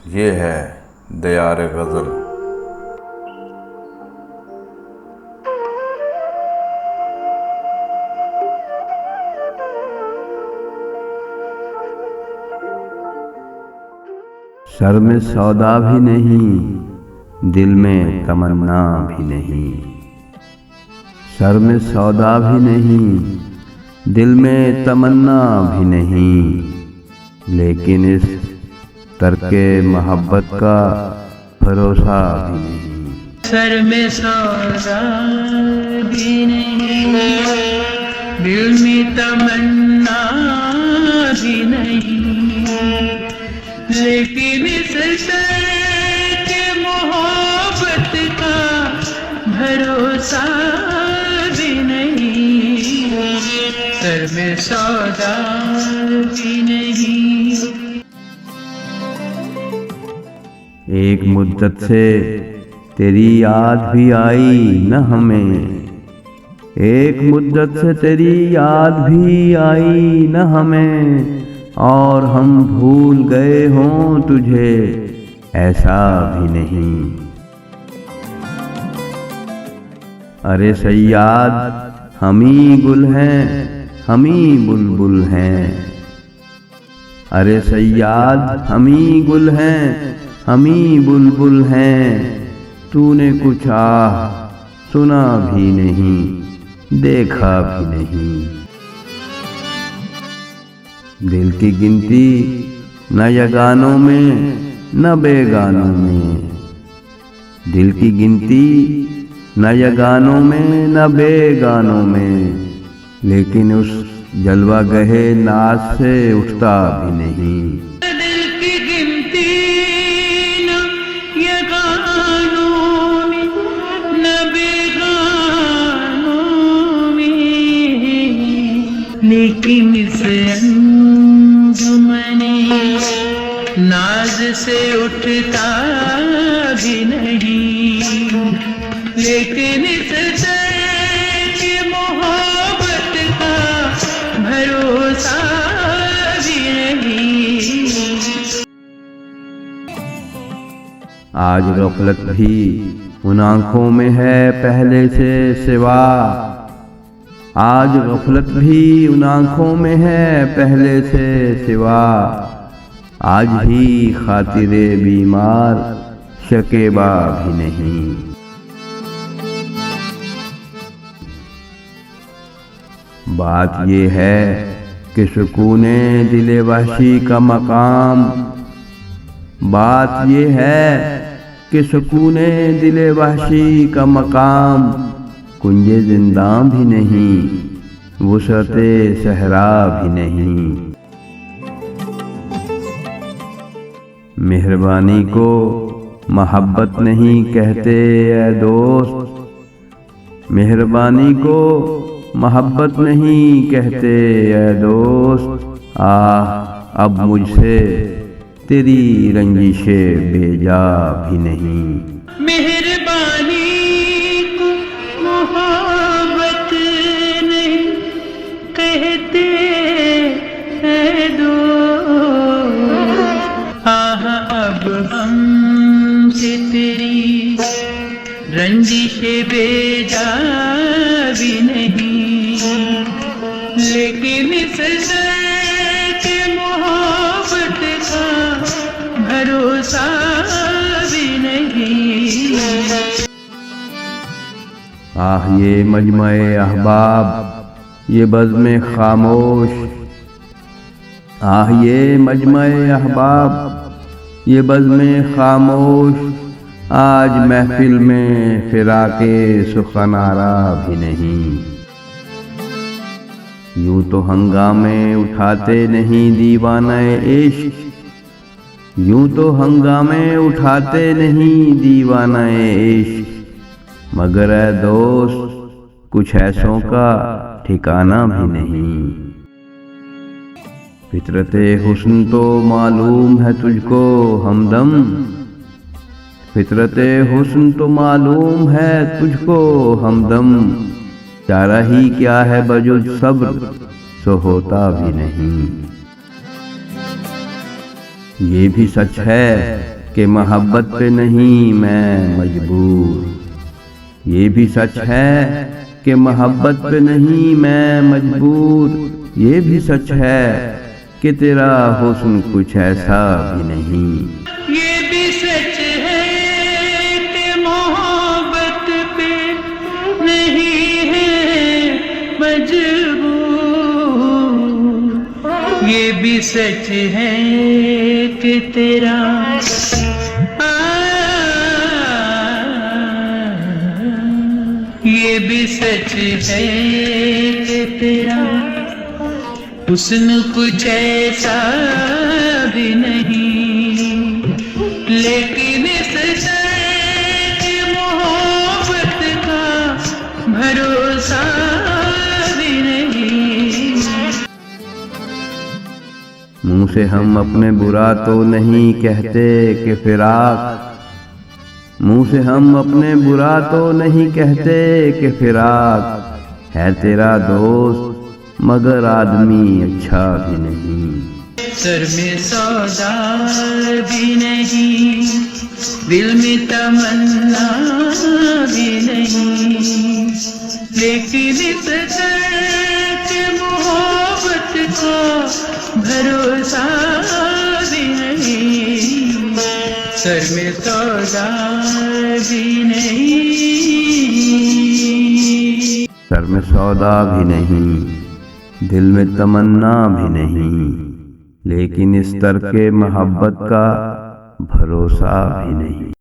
ये है दयार गज़ल। सर में सौदा भी नहीं, दिल में तमन्ना भी नहीं। सर में सौदा भी नहीं, दिल में तमन्ना भी नहीं, लेकिन इस तरके मोहब्बत का भरोसा भी नहीं। सर में सौदा भी नहीं, दिल में तमन्ना भी नहीं, लेकिन इस तरके मोहब्बत का भरोसा भी नहीं। सर में सौदा भी नहीं। एक मुद्दत से तेरी याद भी आई न हमें, एक मुद्दत से तेरी याद भी आई न हमें, और हम भूल गए हों तुझे ऐसा भी नहीं। अरे सैयाद हम ही गुल हैं, हम ही बुलबुल हैं। अरे सैयाद हम ही गुल हैं, हम ही बुलबुल हैं। तूने कुछ सुना भी नहीं, देखा भी नहीं। दिल की गिनती न यगानों में न बेगानों में, दिल की गिनती न यगानों में न बेगानों में, लेकिन उस जलवा गहे नाज से उठता भी नहीं। दिल की गिनती न यगानों में न बेगानों में, लेकिन इस अंजुमने नाज से उठता भी नहीं, लेकिन इस तरके मोहब्बत का भरोसा भी नहीं। आज गफलत भी उन आँखों में है पहले से सिवा, आज गफलत भी उन आँखों में है पहले से सिवा। आज भी खातिरे बीमार शकेबा भी नहीं। बात ये है कि सुकूने दिले वहशी का मकाम, बात ये है कि सुकूने दिले वहशी का मकाम, कुंजे जिंदा भी नहीं, वुसअते सहरा भी नहीं। मेहरबानी को मोहब्बत नहीं कहते ऐ दोस्त, मेहरबानी को मोहब्बत नहीं कहते ऐ दोस्त। अब मुझसे तेरी रंजिशे बेजा भी नहीं। मेहरबानी को मोहब्बत नहीं कहते हैं दोस्त। अब हमसे तेरी रंजिशे बेजा भी नहीं, लेकिन इस तरके मोहब्बत का भरोसा भी नहीं। ये मजमे अहबाब ये बज़्म खामोश, ये मजमे अहबाब ये बज़्म खामोश, आज महफिल में फिराके सुखनारा भी नहीं। यूं तो हंगामे उठाते नहीं दीवाने इश्क, यूं तो हंगामे उठाते नहीं दीवाने इश्क, मगर ऐ दोस्त कुछ ऐसों का ठिकाना भी नहीं। फितरते हुस्न तो मालूम है तुझको हमदम, फितरते हुस्न तो मालूम है तुझको हमदम, चारा ही क्या है बजुज सब्र सो होता भी नहीं। ये भी सच है कि मोहब्बत पे नहीं मैं मजबूर। ये भी सच है कि मोहब्बत पे नहीं मैं मजबूर। ये भी सच है कि तेरा हुस्न कुछ ऐसा भी नहीं। ये भी सच है कि मोहब्बत पे नहीं है मजबूर। ये भी सच है कि तेरा ये भी सच है कि तेरा हुस्न कुछ ऐसा भी नहीं। लेकिन इस दर्द मोहब्बत का भरोसा भी नहीं। मुंह से हम अपने बुरा तो नहीं कहते कि फिराक। मुंह से हम अपने बुरा तो नहीं कहते कि फिराक है तेरा दोस्त मगर आदमी अच्छा भी नहीं। सर में सौदा भी नहीं, दिल में तमन्ना भी नहीं। लेकिन इस दर्द मोहब्बत को भरोसा भी नहीं। सर में सौदा भी नहीं, सर में सौदा भी नहीं, दिल में तमन्ना भी नहीं। लेकिन इस तरके मोहब्बत का भरोसा भी नहीं।